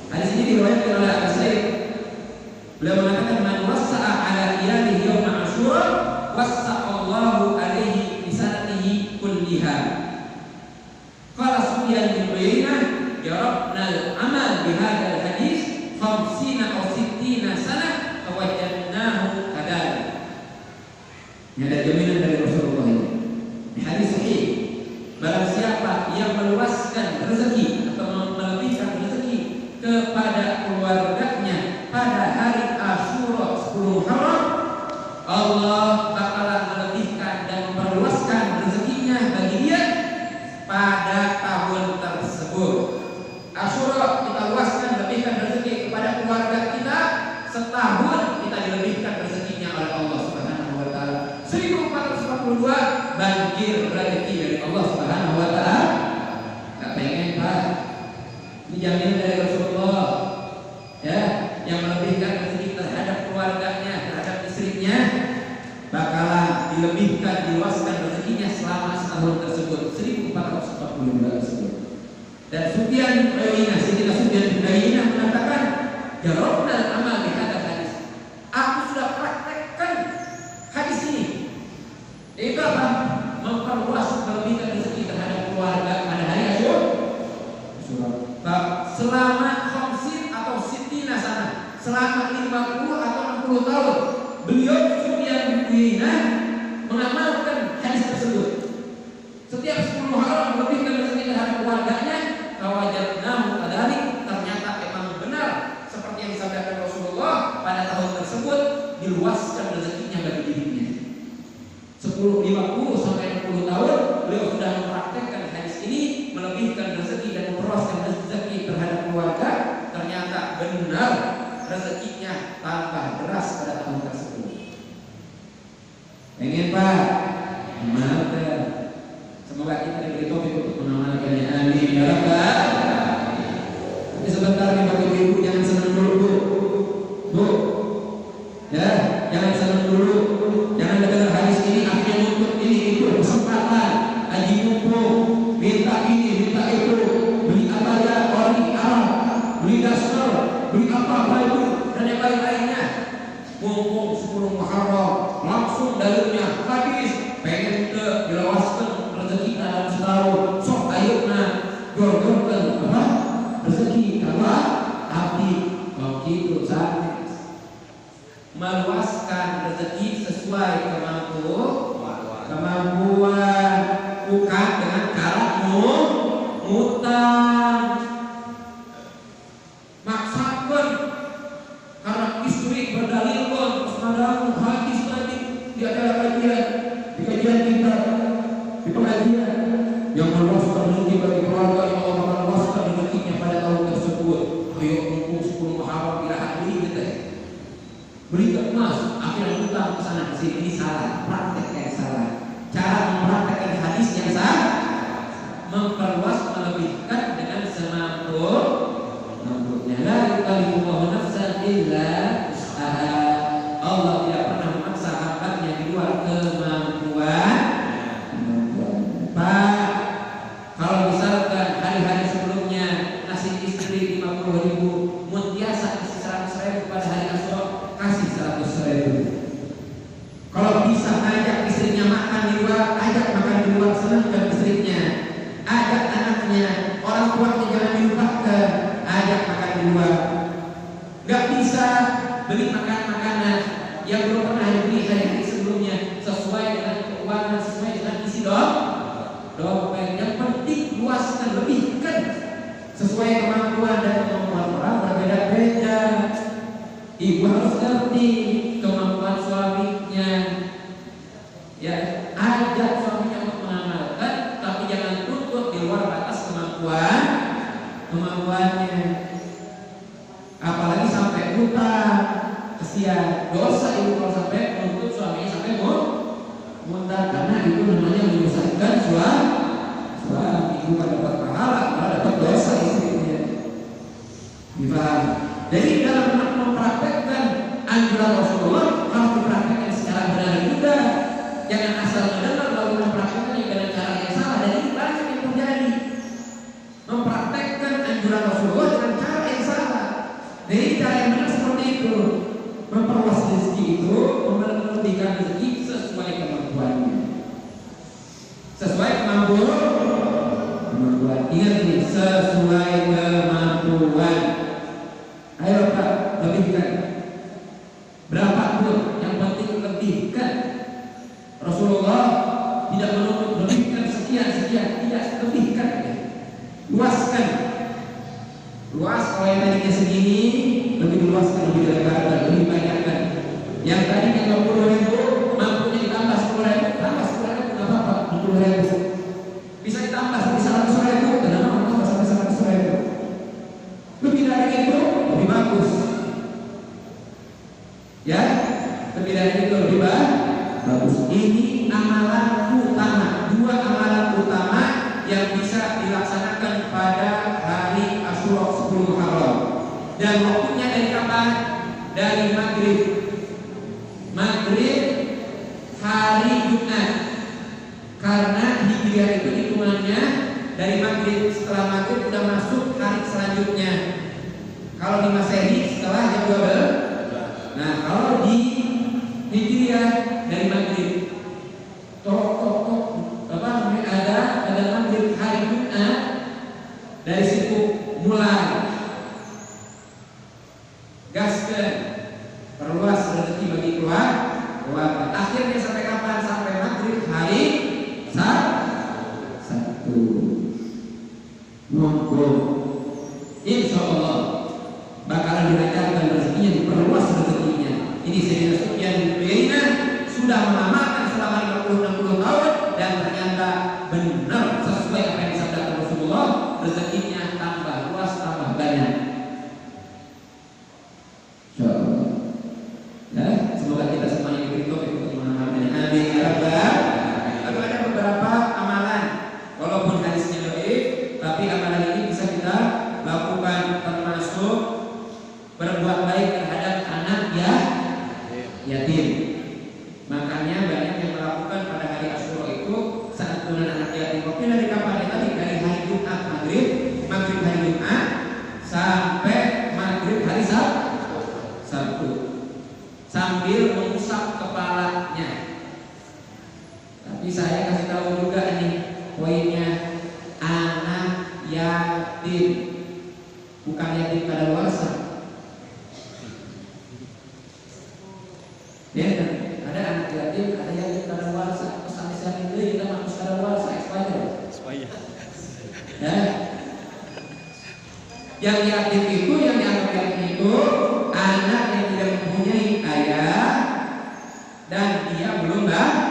Hadis ini diriwayatkan oleh Abu Sa'id Beliau mengatakan man wassa'a ala iyalihi yaum Asyura wassa'allahu alaihi bi sanatihi kulliha. Qala Sufyan bin Uyainah jarabna al-amal bi hadzal hadis 50 aw 60 sanah fawajadnahu kadzalik. Ini ada jaminan dari Rasulullah ini. Di hadis sahih, barang siapa yang meluaskan rezeki atau melebihkan rezeki kepada keluarganya pada hari Asyura 10 Muharram, Allah bakalan melebihkan dan memperluaskan rezekinya bagi dia pada tahun tersebut. Asyura kita luaskan, lebihkan rezeki kepada keluarga kita, setahun kita dilebihkan rezekinya oleh Allah Subhanahu wa taala. 1442 banjir rezeki dari Allah Subhanahu wa taala. Enggak pengen, Pak. Ini jaminan dari Rasulullah. Ya, yang melebihkan rezeki terhadap keluarganya, terhadap istrinya, bakalan dilebihkan, diluaskan rezekinya selama setahun tersebut. 1442 tersebut. Dan Sufyan bin Uyainah, Sayyidina Sufyan bin Uyainah mengatakan, jarabna amal bi hadzal hadis. Aku sudah praktekkan hadis ini. Itu apa? Memperluas, melebihkan rezeki terhadap keluarga pada hari Asyura. Selama 50 atau 60 sana, selama 50 atau 60 tahun, beliau Sufyan bin Uyainah mengamalkan hadis tersebut. Setiap 10 Muharram melebihkan rezeki terhadap keluarganya, fawajadnahu kadzalik. Ternyata memang benar seperti yang disampaikan Rasulullah, pada tahun tersebut diluaskan rezekinya bagi dirinya. 50 sampai 60 tahun beliau sudah mempraktekkan hadis ini, melebihkan rezeki dan memperluaskan rezeki terhadap keluarga. Ternyata benar rezekinya tambah deras pada tahun tersebut. Pengen, Pak? Gimana? Semoga kita diberi taufik untuk mengamalkannya. Amin ya rabbal alamin. Tapi sebentar nih Bapak Ibu, jangan senang dulu, Bu. Bu. Ya, jangan senang dulu. Jangan dengar hadis ini akhirnya nuntut ini itu kesempatan. Haji mumpung, minta ini, minta itu, beli abaya, ori, Arab, beli daster, beli apa itu dan yang lain-lainnya. Mumpung 10 Muharram, langsung dalilnya hadis, pengen ke dilawaskan rezeki dalam setahun. Sok ayeuna gorgorkeun apa? Rezeki ka abdi. Kalau kitu sanes. Meluaskan rezeki sesuai kemampuan, bukan dengan cara ngutang. Maksakeun karena istri berdalilkeun semadamu hadis tadi di acara kajian, di kajian kita, di pengajian yang meluaskan rezeki bagi keluarga yang Allah meluaskan rezekinya pada tahun tersebut. Ayo mumpung 10 Muharram bila hari kita beli emas, akhirnya hutang ke sana ke sini. Ini salah, praktek yang salah. Cara mempraktekkan hadis yang salah, memperluas, melebihkan dengan semampunya. La yukallifullahu nafsan illa wus'aha. Allah tidak pernah memaksa hambanya di luar kemampuan. Pak, kalau misalkan hari-hari sebelumnya ngasih istri 50.000, mutiasa kasih 100.000 pada hari Asyura, kasih 100.000. Kalau bisa ajak istrinya makan di luar, ajak makan di luar, senangkan istrinya. Ajak anaknya, orang tuanya jangan dilupakan, ajak makan di luar. Gak bisa beli makanan yang belum pernah dibeli hari-hari sebelumnya, sesuai dengan keuangan, sesuai dengan isi dompet. Yang penting luaskan, lebihkan sesuai kemampuan, dan kemampuan orang berbeda-beda. Ibu harus ngerti kemampuan suaminya. Ya, ajak suaminya untuk mengamalkan, tapi jangan tuntut di luar batas kemampuannya. Apalagi sampai hutang, kesian, dosa ibu kalau sampai menuntut suaminya sampai muntah, karena itu namanya menyusahkan suami. Ibu kan dapat pahala, malah dapat dosa istrinya. Dipahami? Jadi dalam mempraktekkan anjuran Rasulullah harus dipraktekkan secara benar juga. Jangan asal mendengar lalu mempraktekkannya dengan cara yang salah. Dan ini banyak yang terjadi. Mempraktekkan anjuran Rasulullah dengan cara yang salah. Jadi cara yang benar seperti itu. memperluas rezeki itu memberikan rezeki sesuai kemampuannya, sesuai kemampuan. Ingat ini, sesuai kemampuan. Ayo Pak, lebihkan. Berapa pun, yang penting lebihkan. Rasulullah tidak menuntut lebihkan sekian, tidak, lebihkan. Luaskan. Luas, kalau yang tadinya segini, lebih luaskan, lebih lebarkan, lebih banyakkan. Yang tadinya 20.000, mampunya ditambah 10.000, tambah 10.000, nggak apa-apa, 20.000. Bisa ditambah sampai 100.000, kenapa nggak sampai 100.000? Lebih dari itu, lebih bagus. Ya, lebih dari itu lebih bagus. Ini amalan utama, 2 amalan utama yang bisa dilaksanakan pada hari Asyura 10 Muharram. Dan waktunya dari kapan? Dari maghrib hari Jumat. Karena Hijriah itu hitungannya dari maghrib. Setelah maghrib sudah masuk hari selanjutnya. Kalau di Masehi setelah jam 12. Nah, kalau di Hijriah dari maghrib. Ada maghrib hari Jumat. Dari situ mulai gaskan, perluas rezeki bagi keluarga. Akhirnya sampai kapan? Sampai maghrib hari Sabtu. Monggo, insya Allah bakalan dilancarkan rezekinya, diperluas rezekinya. Ini Sayyidina Sufyan bin Uyainah sudah mengamalkan selama 50-60 tahun dan ternyata benar sesuai apa yang disabdakan Rasulullah, rezekinya tambah luas, tambah banyak. Ya, semoga kita semuanya diberi taufik untuk mengamalkannya. Amin ya rabbal. Lalu ada beberapa amalan, walaupun hadisnya dhaif, tapi amalan ini bisa kita lakukan, termasuk berbuat baik terhadap anak yatim. Makanya banyak yang melakukan pada hari Asyura itu saat bulan anak yatim. Waktu dari kapan tadi? Dari hari Jumat maghrib hari Jumat sampai maghrib hari Sabtu. Sambil mengusap kepalanya. Tapi saya kasih tahu juga nih poinnya, anak yatim, bukan yatim kadaluarsa. Ya, ada anak yatim, ada yatim kadaluarsa. Pesan Islam itu kita masuk kadaluarsa, expired. Ya. Yang yatim itu, yang dianggap yatim itu anak yang tidak mempunyai ayah dan dia belum balik.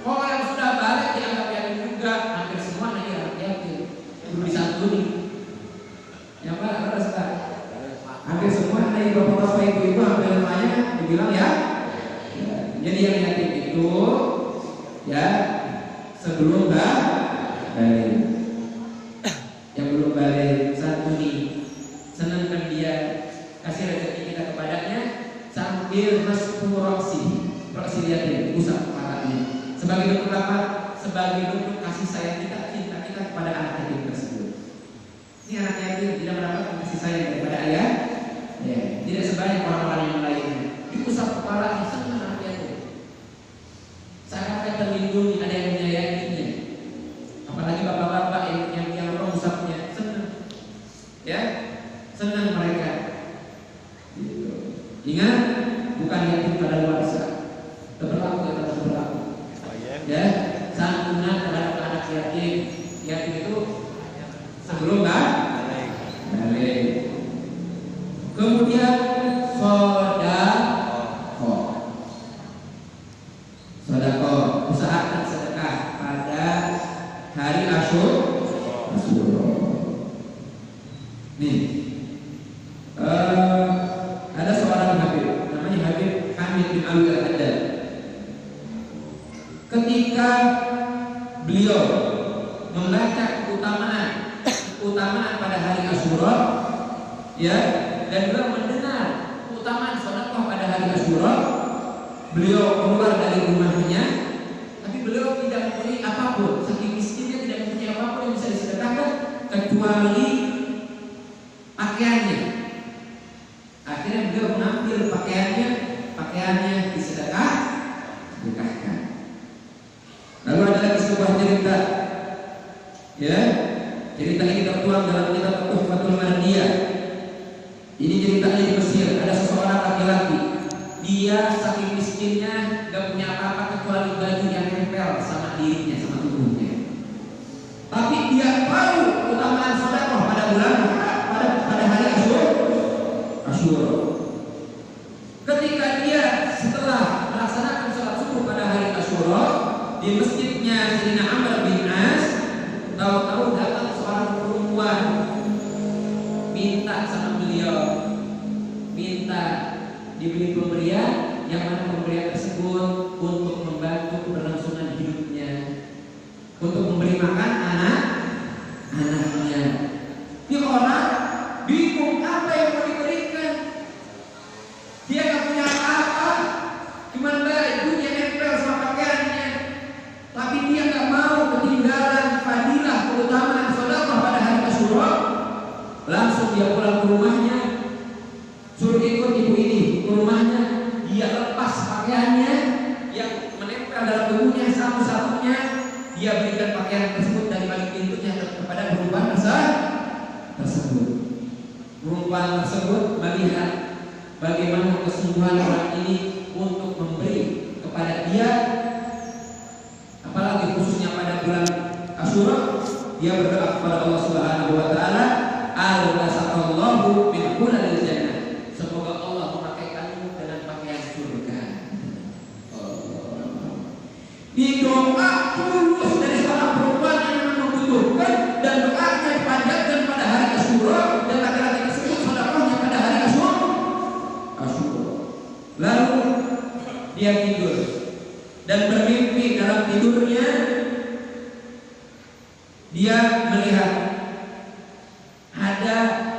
Kalau yang sudah balik dianggap yatim juga. Hampir semua anak yatim belum disantuni. Yang mana ada sekarang? Hampir semua dari bapak-bapak ibu-ibu hampir semuanya dibilang ya. Jadi yang yatim itu ya sebelum balik. Yang belum balik santuni, senangkan dia, kasih rezeki kita kepadanya sambil masturasi yatim, usap kepalanya. Sebagai bentuk apa? Sebagai bentuk kasih sayang kita, cinta kita kepada anak yatim tersebut. Ini anak yatim tidak mendapatkan kasih sayang daripada ayah, ya, tidak sebanyak orang-orang yang lainnya. Diusap kepalanya, senang anak yatim. Seakan terlindungi, ada yang menyayanginya. Apalagi bapak-bapak yang mengusapnya, senang, ya, senang mereka. Gitu. Ingat, bukan yatim kadaluarsa. Berlaku ya, tetap berlaku. Ya, santunan terhadap anak yatim. Yatim itu sebelum balik. Kemudian sodako, usahakan sedekah pada hari Asyura. Nih, ada seorang Habib, namanya Habib Hamid bin Alwi Al-Haddad. Ketika beliau membaca keutamaan pada hari Asyura, ya, dan beliau mendengar keutamaan sedekah pada hari Asyura, beliau keluar dari rumahnya, tapi beliau tidak mempunyai apapun, saking miskinnya tidak mempunyai apapun yang bisa disedekahkan kecuali pakaiannya. Akhirnya beliau mengambil pakaian pakaiannya sedekahkan. Lalu ada lagi sebuah cerita, ya, cerita ini tertuang dalam kitab Tuhfatul Mardiyah. Ini ceritanya di Mesir. Ada seseorang laki-laki, dia saking miskinnya gak punya apa-apa kecuali baju yang nempel sama dirinya, sama tubuhnya. Tapi dia tahu keutamaan sedekah pada bulan pada hari Asyura. Ketika dia setelah melaksanakan sholat subuh pada hari Asyura di masjidnya Sayyidina Amr bin As, tahu-tahu datang seorang perempuan minta sama beliau, minta diberi pemberian, yang mana pemberian tersebut untuk membantu keberlangsungan hidupnya, untuk memberi makan anak-anaknya. Dia orang bingung apa yang mau diberikan. Dia gak punya apa-apa, cuma bajunya nempel sama pakaiannya. Tapi dia gak mau ketinggalan fadilah keutamaan sedekah pada hari Asyura. Langsung dia pulang ke rumahnya, suruh ikut ibu ini ke rumahnya. Dia lepas pakaiannya yang menempel dalam tubuhnya satu-satunya. Dia berikan pakaian tersebut dari balik pintunya kepada perempuan tersebut. Perempuan tersebut melihat bagaimana kesungguhan orang ini untuk memberi kepada dia, apalagi khususnya pada bulan Asyura. Dia berdoa kepada Allah Subhanahu wa taala, al-nasaqallahu min kulli jannah. Semoga Allah memakaikanmu dengan pakaian surga. Doa tulus dari seorang perempuan yang membutuhkan, dan doanya dipanjatkan pada hari Asyura, dan laki-laki tersebut sedekahnya pada hari Asyura. Lalu dia tidur dan bermimpi. Dalam tidurnya dia melihat ada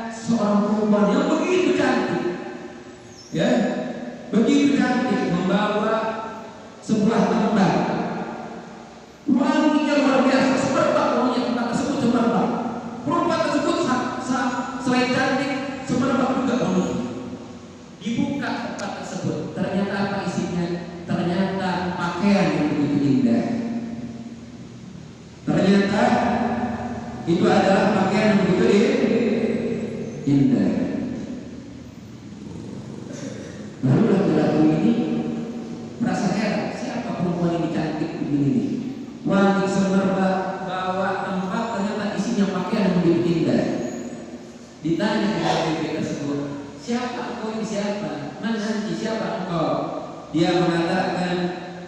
seorang perempuan yang begitu cantik, ya, begitu cantik, membawa sebuah tembak. Wanginya luar biasa, semerbak wanginya tempat tersebut, semerbak. Perempuan tersebut selain cantik, semerbak juga wangi. Dibuka tempat tersebut, ternyata apa isinya? Ternyata pakaian yang begitu indah. Ternyata itu adalah pakaian yang begitu indah. Lalu laki-laki ini merasa heran, siapa perempuan ini cantik begini nih? Wangi semerbak, bawa tempat, ternyata isinya pakaian yang begitu indah. Ditanya kepada bibi tersebut, siapa engkau ini, siapa? Mana nanti siapa engkau? Dia mengatakan,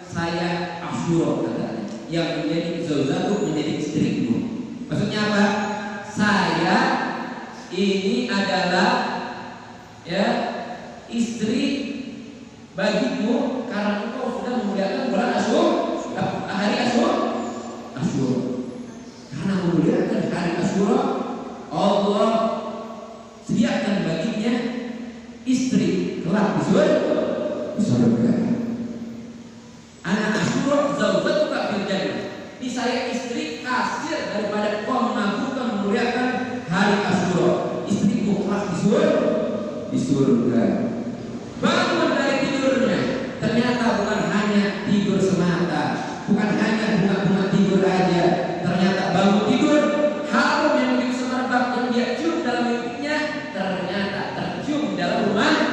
saya Asyura, katanya, yang menjadi zaujatu, menjadi istrimu. Maksudnya apa? Saya ini adalah, ya, istri bagimu karena engkau sudah memuliakan bulan Asyura, hari Asyura. Karena memuliakan hari Asyura, Allah sediakan baginya istri kelak di surga. Anak Asyura zaujatuka fil jannah. Ini saya istri hasil daripada kau mengagunkan memuliakan hari Asyura. Istriku kelak di surga. Bangun dari tidurnya, ternyata bukan hanya tidur semata, bukan hanya bunga-bunga tidur aja. Ternyata bangun tidur, harum yang begitu semerbak yang dia cium dalam mimpinya, ternyata tercium dalam rumahnya.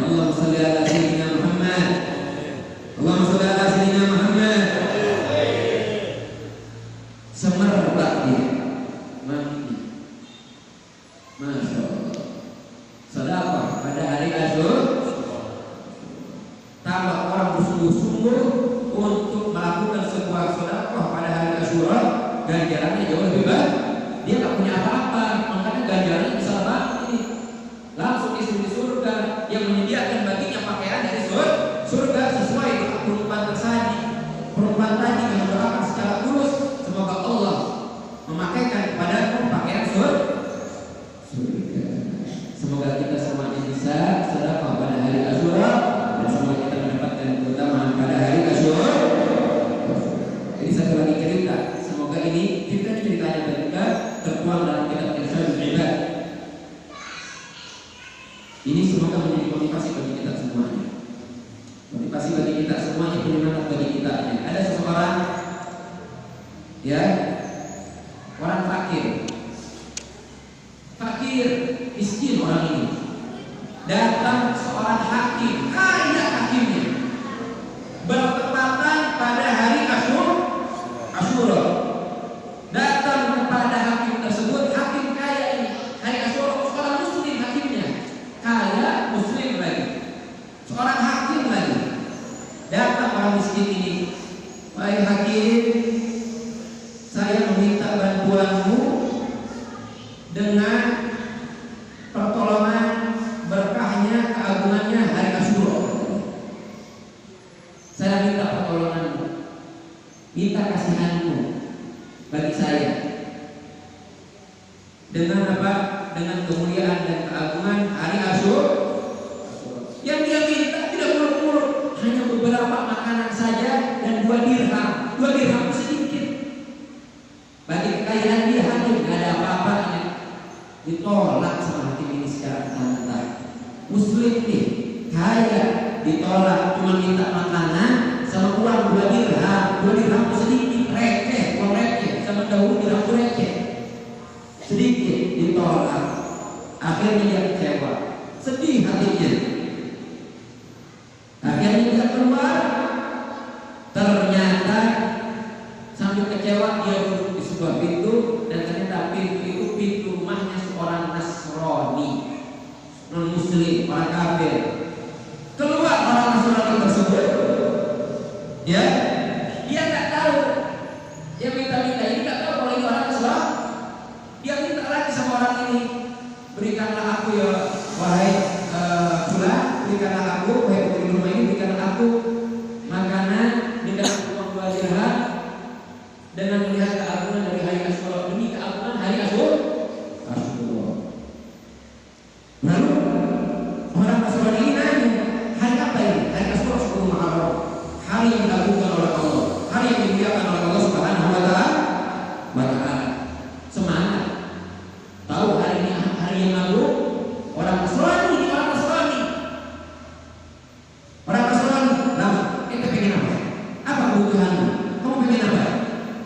Allahumma shalli ala sayyidina Muhammad. Allahumma shalli ala sayyidina Muhammad. Semerbak dia, mandi, masya Allah. Sedekah pada hari Asyura, tambah orang bersungguh-sungguh untuk melakukan sebuah sedekah pada hari Asyura, ganjarannya jauh lebih baik. Dia tak punya apa-apa, makanya ganjarannya bisa banget. Langsung di surga yang menyediakan baginya pakaian dari surga sesuai dengan perempuan tersadi. Perempuan tadi yang berdoakan secara tulus, semoga Allah memakaikan kepadaku pakaian surga. Semoga kita semuanya bisa sedekah pada hari Asyura, dan semoga kita mendapatkan keutamaan pada hari Asyura. Jadi satu lagi cerita, semoga ini ceritanya tertuang dalam kitab Irsyadul Ibad. Ini semoga menjadi motivasi bagi kita semuanya. Motivasi bagi kita semuanya, penyemangat bagi kita. Ada seseorang, ya, orang fakir, miskin orang ini. Datang seorang hakim, kaya hakimnya, bertepatan pada hari Asyura. Datang kepada hakim tersebut, hakim kaya ini, hari Asyura, seorang muslim hakimnya, kaya muslim lagi, seorang hakim lagi. Datang orang miskin ini, wahai hakim, saya meminta bantuanmu dengan pertolongan berkahnya, keagungannya hari Asyura. Saya minta pertolonganmu, minta kasihanmu bagi saya. Dengan apa? Dengan kemuliaan dan keagungan hari Asyura. Yang dia minta tidak muluk-muluk, hanya beberapa makanan saja dan 2 dirham. 2 dirham sedikit. Bagi kekayaan dia hakim, gak ada apa-apanya. Ditolak sama hakim ini secara mentah. Muslim nih, kaya, ditolak, cuma minta makanan sama uang 2 dirham. 2 dirham sedikit, receh, uang receh, sama daun dirham receh, sedikit, ditolak. Akhirnya dia kecewa, sedih hatinya. Akhirnya dia keluar. Ternyata sambil kecewa dia duduk di sebuah pintu, dan ternyata pintu itu pintu rumahnya seorang Nasrani, non-muslim, orang kafir. Keluar orang Nasrani tersebut, ya, dia nggak tahu, dia minta-minta ini nggak tahu kalau itu orang Islam. Dia minta lagi sama orang ini, berikanlah aku ya wahai fulan, berikanlah aku, wahai pemilik rumah ini, berikanlah aku makanan dengan uang 2 dirham, dengan melihat keagungan dari hari Asyura, demi keagungan hari Asyura. Lalu orang Nasrani ini nanya, hari apa ini? Hari Asyura 10 Muharram, hari yang diagungkan oleh Allah, hari yang dimuliakan oleh Allah Subhanahu wa Ta'ala. Semangat, tahu hari ini hari yang lalu. Orang Nasrani, nah, kita pengen apa? Apa kebutuhanmu? Kamu pengen apa?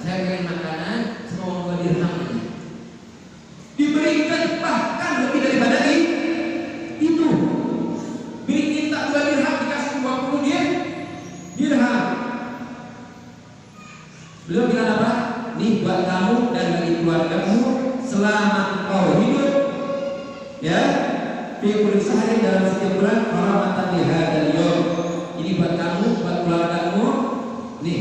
Saya pengen makanan sama uang 2 dirham ini. Diberikan bahkan lebih daripada itu. Minta 2 dirham dikasih 20 dirham. Beliau bilang apa? Nih buat kamu dan bagi keluargamu, selamat kau hidup, ya, fi kulli sahrin, dalam setiap bulan, rahmatan li hadzal yaum. Ini buat kamu, buat keluargamu. Nih,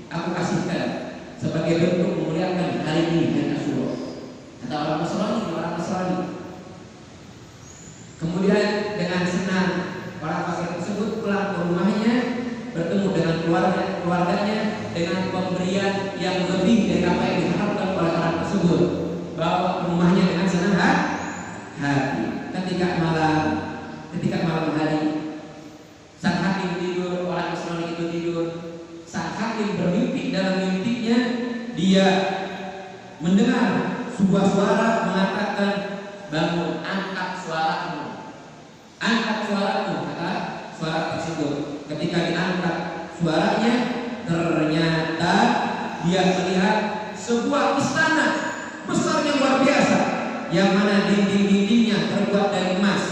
aku kasihkan sebagai bentuk memuliakan hari ini, hari Asyura. Kata orang Nasrani. Kemudian dengan senang orang fakir tersebut pulang ke rumahnya, bertemu dengan keluarganya dengan pemberian yang lebih dari apa yang diharapkan oleh orang tersebut. Bawa ke rumahnya dengan senang hati. Ketika malam hari, sang hakim tidur, orang Nasrani itu tidur. Sang hakim bermimpi, dalam mimpinya dia mendengar sebuah suara mengatakan, bangun, angkat suaramu, kata suara tersebut. Ketika diangkat suaranya, ternyata dia melihat sebuah istana besar yang luar biasa, yang mana dinding-dindingnya terbuat dari emas,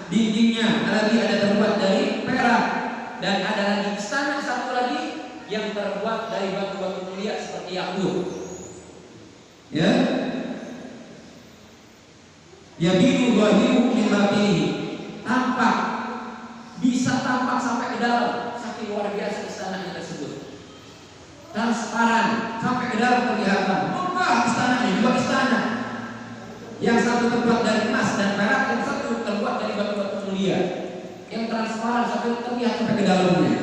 dindingnya lagi ada terbuat dari perak, dan ada lagi istana satu lagi yang terbuat dari batu-batu mulia seperti yakut. Ya, yabiru wahiru min batinihi, bisa tampak sampai ke dalam, saking luar biasa istananya tersebut. Transparan sampai ke dalam kelihatan. Megah istananya, 2 istana. Yang satu terbuat dari emas dan perak, yang satu terbuat dari batu-batu mulia. Yang transparan sampai terlihat sampai ke dalamnya.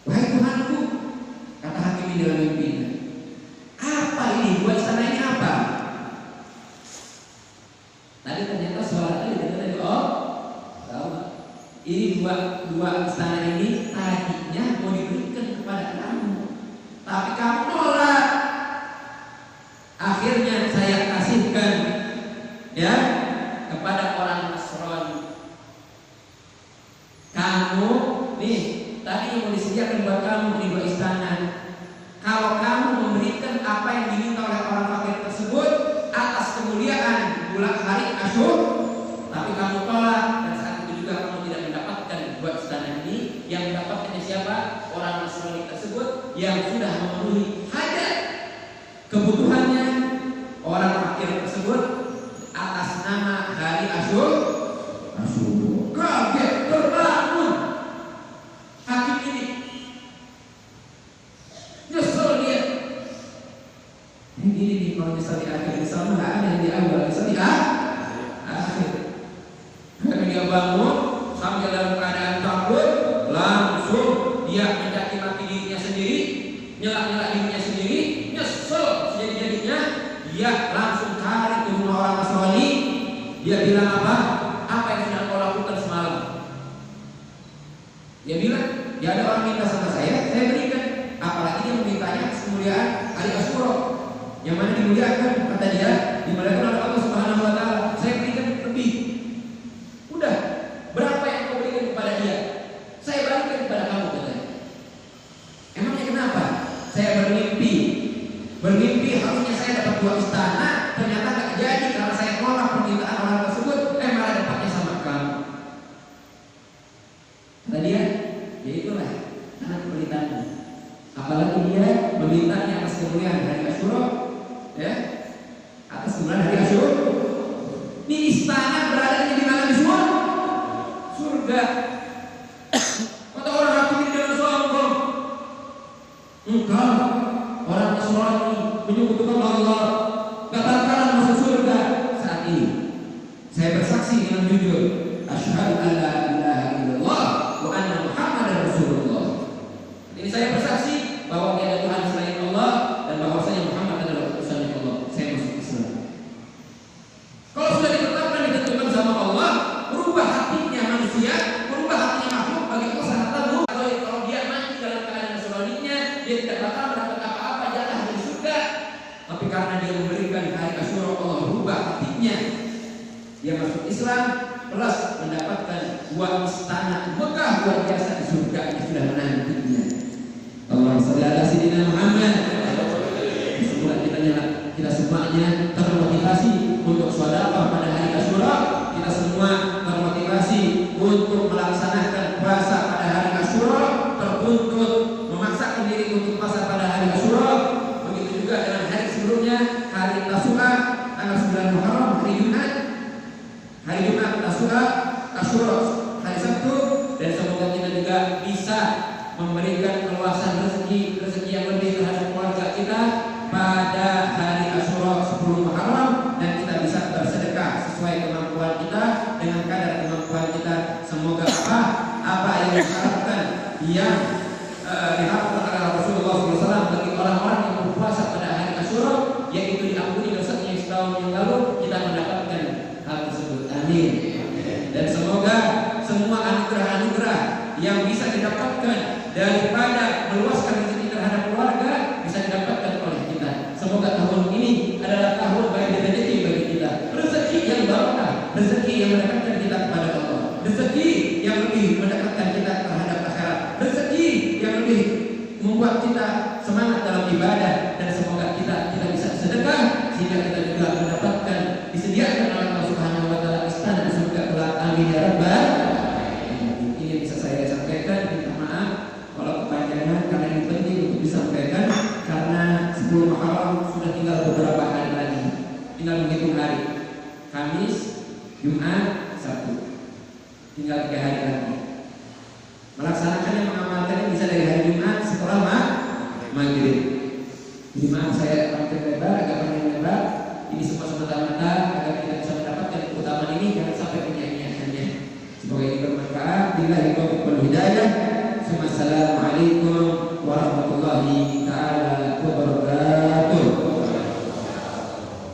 Wahai Tuhanku, kata hakim ini dalam mimpinya, apa ini? 2 istana ini apa? Tadi ternyata suaranya dari ini dua istana ini tadinya mau diberikan kepada kamu, tapi kamu nolak. Akhirnya saya kasihkan, ya, kepada orang Nasrani. nih, tadi yang mau disediakan buat kamu di dua istana. Kalau kamu memberikan apa yang diminta oleh orang fakir tersebut atas kemuliaan bulan hari Asyur, tapi kamu tolak dan saat itu juga kamu tidak mendapatkan buat istana ini. Yang mendapatkannya siapa? Orang Nasrani tersebut yang sudah memenuhi hajat kebutuhannya orang fakir tersebut atas nama hari Asyur. Kaget terbangun hakim ini, nyesel dia. Ini nih kalau nyesel di akhir, nyesel nggak ada yang di awal, nyesel di akhir. Karena dia bangun sambil dalam keadaan takut, langsung dia mencaci maki dirinya sendiri, nyelak dirinya sendiri, nyesel sejadi-jadinya. Dia langsung cari ke rumah orang Nasrani. Dia bilang apa? Apa yang sudah kau lakukan semalam? Dia bilang, ya ada orang minta sama saya berikan. Apalagi dia memintanya kemuliaan hari Asyura, yang mana dimuliakan, kata dia, dimuliakan oleh Allah Subhanahu wa Ta'ala. Saya berikan lebih. Udah, berapa yang kau berikan kepada dia? Saya berikan kepada kamu, katanya. Emangnya kenapa? Saya bermimpi harusnya saya dapat dua istana, ternyata tak jadi karena saya tolak permintaan orang tersebut. Malah dapatnya sama kamu. Kata dia, ya itulah karena keberitaannya. Apalagi dia memintanya atas kemuliaan hari Asyura, ya, atas kemuliaan hari Asyura. Ini istana berada di mana? Di surga. Kata orang hakim ini dengan sombong, engkau orang Nasrani menyebutkan Allah, gak bakalan masuk surga. Saat ini saya bersaksi dengan jujur, asyhadu an la ilaha illallah wa anna Muhammadar Rasulullah. Ini saya bersaksi bahwa tidak ada Tuhan selain Allah dan bahwasanya Muhammad adalah utusan Allah. Saya masuk Islam. Kalau sudah ditetapkan ditentukan sama Allah, merubah hatinya manusia, merubah hatinya makhluk, bagi Allah sangat tahu. Kalau dia mati dalam keadaan Nasraninya, dia tidak bakal mendapat apa-apa jatah dari surga. Tapi karena dia memberikan hari Asyura, Allah rubah hatinya. Dia masuk Islam plus mendapatkan dua istana megah luar biasa di surga yang sudah menantinya. Allahumma shalli ala sayyidina Muhammad. Semoga kita semuanya termotivasi untuk sedekah pada hari Asyura. Kita semua termotivasi untuk melaksanakan puasa pada hari Asyura, tertuntut memaksakan diri untuk puasa pada hari Asyura. Begitu juga dengan hari sebelumnya, hari Tasu'a tanggal 9 Muharram, hari Jumat. Hari Jumat Tasu'a, Asyura hari Sabtu, dan semoga kita juga bisa memberikan keluasan rezeki yang lebih terhadap keluarga kita pada hari Asyura 10 Muharram, dan kita bisa bersedekah sesuai kemampuan kita dengan kadar kemampuan kita. Semoga apa yang diharapkan diharapkan oleh Rasulullah SAW bagi orang-orang yang berpuasa pada hari Asyura, yaitu diampuni dosanya setahun yang lalu, kita mendapatkan hal tersebut. Amin. Dan semoga semua anugerah-anugerah yang bisa didapatkan daripada meluaskan rezeki terhadap keluarga bisa didapatkan oleh kita. Semoga tahun ini adalah tahun baik rezeki bagi kita, rezeki yang barokah, rezeki yang mendekatkan kita kepada Allah, rezeki yang lebih mendekatkan kita terhadap akhirat, rezeki yang lebih membuat kita semangat dalam ibadah, dan semoga kita bisa sedekah sehingga kita juga mendapatkan disediakan oleh Allah Subhanahu wa Ta'ala istana di surga kelak. Amin ya rabbal. Ini bisa saya sampaikan. Minta maaf kalau kepanjangan karena ini penting untuk disampaikan, karena 10 Muharram sudah tinggal beberapa hari lagi, tinggal menghitung hari. Kamis, Jumat, Sabtu, tinggal 3 hari lagi. Melaksanakannya, mengamalkannya bisa dari hari Jumat setelah maghrib. Jadi maaf saya agak panjang lebar.